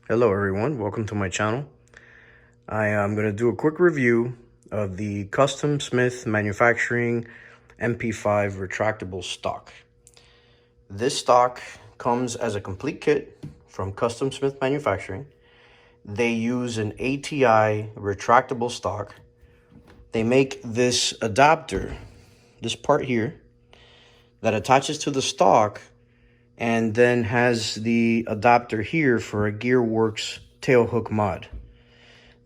Hello everyone, welcome to my channel. I am going to do a quick review of the Custom Smith Manufacturing MP5 retractable stock. This stock comes as a complete kit from Custom Smith Manufacturing. They use an ATI retractable stock. They make this adapter, this part here, that attaches to the stock and then has the adapter here for a Gearworks Tailhook mod.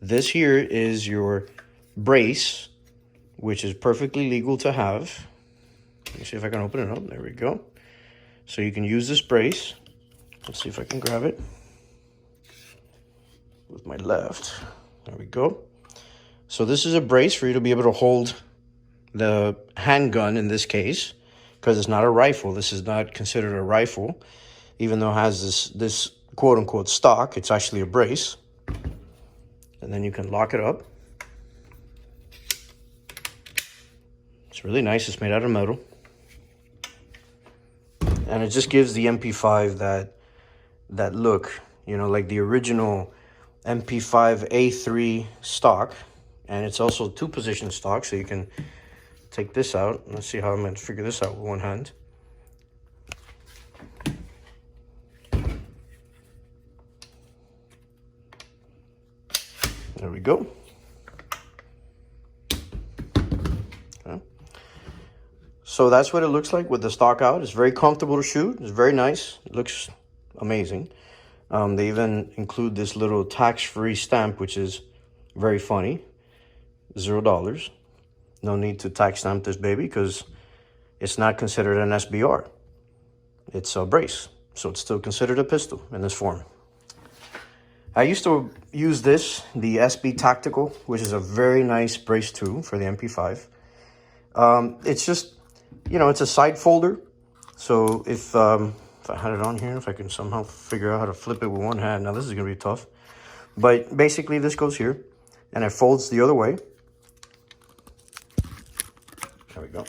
This here is your brace, which is perfectly legal to have. Let me see if I can open it up. There we go. So you can use this brace. Let's see if I can grab it with my left. There we go. So this is a brace for you to be able to hold the handgun in this case, because it's not a rifle. This is not considered a rifle, even though it has this quote-unquote stock. It's actually a brace. And then you can lock it up. It's really nice. It's made out of metal. And it just gives the MP5 that look, you know, like the original MP5 A3 stock. And it's also two-position stock, so you can take this out. Let's see how I'm going to figure this out with one hand. There we go. Okay. So that's what it looks like with the stock out. It's very comfortable to shoot. It's very nice. It looks amazing. They even include this little tax-free stamp, which is very funny. $0. No need to tax stamp this baby because it's not considered an SBR. It's a brace, so it's still considered a pistol in this form. I used to use this, the SB Tactical, which is a very nice brace too for the MP5. It's just, you know, it's a side folder. So if I had it on here, if I can somehow figure out how to flip it with one hand. Now this is gonna be tough. But basically this goes here and it folds the other way. There we go.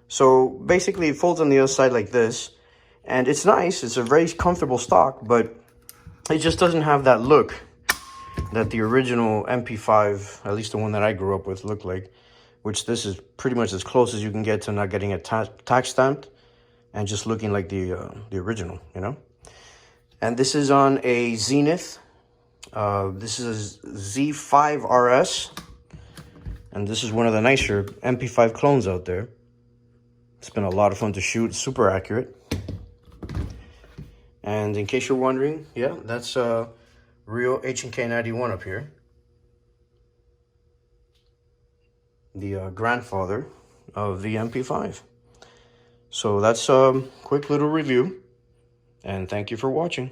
So basically it folds on the other side like this. And it's nice, it's a very comfortable stock, but it just doesn't have that look that the original MP5, at least the one that I grew up with, looked like, which this is pretty much as close as you can get to not getting it tax stamped and just looking like the original, you know? And this is on a Zenith. This is a Z5 RS. And this is one of the nicer MP5 clones out there. It's been a lot of fun to shoot, super accurate. And in case you're wondering, yeah, that's a real H&K 91 up here. The grandfather of the MP5. So that's a quick little review. And thank you for watching.